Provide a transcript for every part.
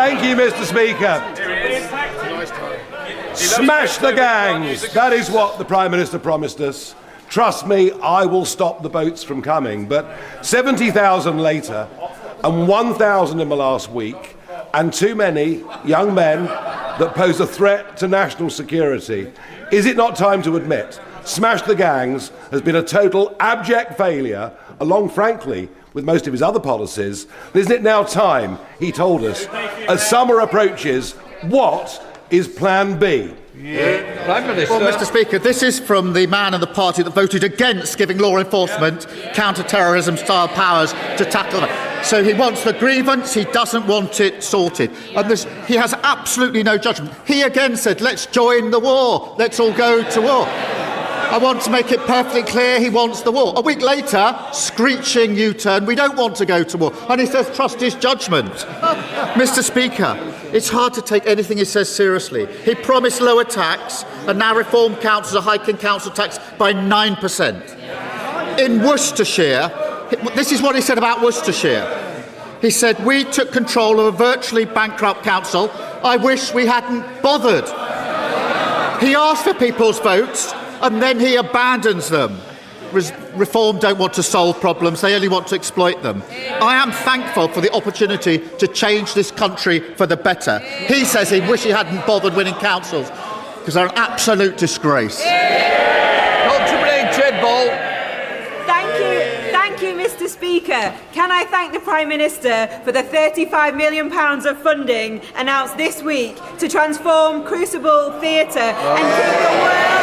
Thank you, Mr. Speaker. Smash the gangs. That is what the Prime Minister promised us. Trust me, I will stop the boats from coming. But 70,000 later, and 1,000 in the last week, and too many young men that pose a threat to national security, is it not time to admit Smash the Gangs has been a total abject failure, along, frankly, with most of his other policies? Isn't it now time, he told us, as summer approaches, what is Plan B? Prime Minister. Well, Mr. Speaker, this is from the man in the party that voted against giving law enforcement counter-terrorism style powers to tackle that. So he wants the grievance, he doesn't want it sorted. And he has absolutely no judgment. He again said, let's join the war, let's all go to war. I want to make it perfectly clear he wants the war. A week later, screeching U-turn, we don't want to go to war. And he says, trust his judgment. Mr. Speaker, it's hard to take anything he says seriously. He promised lower tax, and now reform councils are hiking council tax by 9%. In Worcestershire, this is what he said about Worcestershire. He said, we took control of a virtually bankrupt council. I wish we hadn't bothered. He asked for people's votes, and then he abandons them. Reform don't want to solve problems, they only want to exploit them. I am thankful for the opportunity to change this country for the better. He says he wishes he hadn't bothered winning councils, because they're an absolute disgrace. Thank you, Mr. Speaker. Can I thank the Prime Minister for the £35 million of funding announced this week to transform Crucible Theatre and keep the world...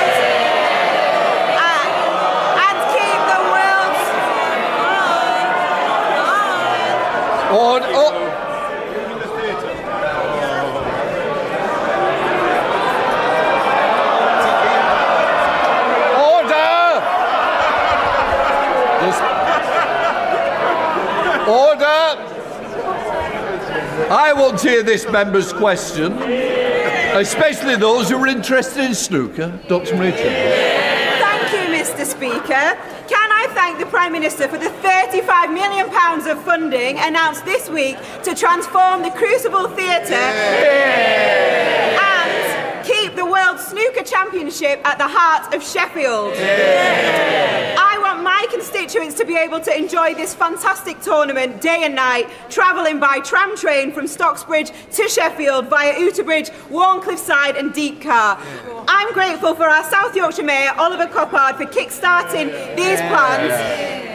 I want to hear this member's question, especially those who are interested in snooker. Dr. Rachel. Thank you, Mr. Speaker. Can I thank the Prime Minister for the £35 million of funding announced this week to transform the Crucible Theatre and keep the World Snooker Championship at the heart of Sheffield? I want my constituents to be able to enjoy this fantastic tournament day and night, travelling by tram train from Stocksbridge to Sheffield via Outerbridge, Warncliffe Side and Deepcar. I'm grateful for our South Yorkshire Mayor, Oliver Coppard, for kick-starting these plans.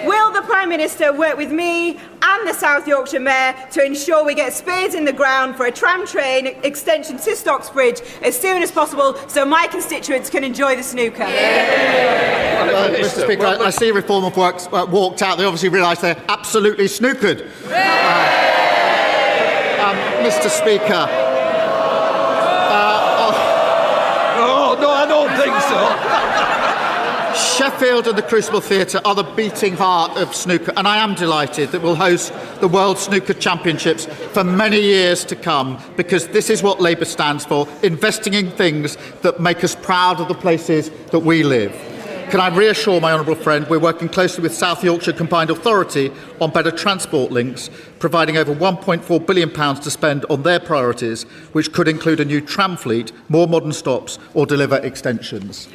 Will the Prime Minister work with me and the South Yorkshire Mayor to ensure we get spades in the ground for a tram train extension to Stocksbridge as soon as possible so my constituents can enjoy the snooker? Mr. Speaker, I see Reform have walked out. They obviously realise they're absolutely snookered. Mr. Speaker. No, I don't think so. Sheffield and the Crucible Theatre are the beating heart of snooker, and I am delighted that we'll host the World Snooker Championships for many years to come, because this is what Labour stands for, investing in things that make us proud of the places that we live. Can I reassure my honourable friend we're working closely with South Yorkshire Combined Authority on better transport links, providing over £1.4 billion to spend on their priorities, which could include a new tram fleet, more modern stops or deliver extensions.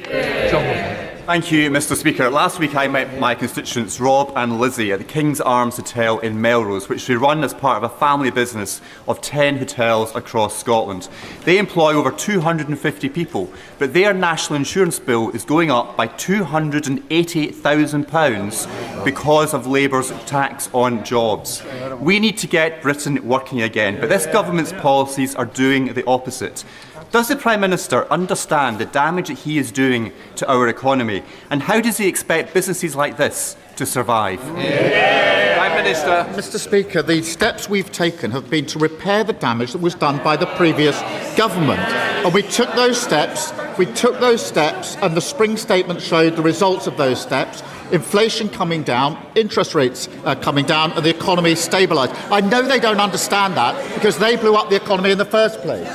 Thank you, Mr. Speaker. Last week I met my constituents Rob and Lizzie at the King's Arms Hotel in Melrose, which we run as part of a family business of 10 hotels across Scotland. They employ over 250 people, but their national insurance bill is going up by £288,000 because of Labour's tax on jobs. We need to get Britain working again, but this government's policies are doing the opposite. Does the Prime Minister understand the damage that he is doing to our economy, and how does he expect businesses like this to survive? Prime Minister. Mr. Speaker, the steps we've taken have been to repair the damage that was done by the previous government. And we took those steps, and the spring statement showed the results of those steps. Inflation coming down, interest rates coming down, and the economy stabilised. I know they don't understand that because they blew up the economy in the first place.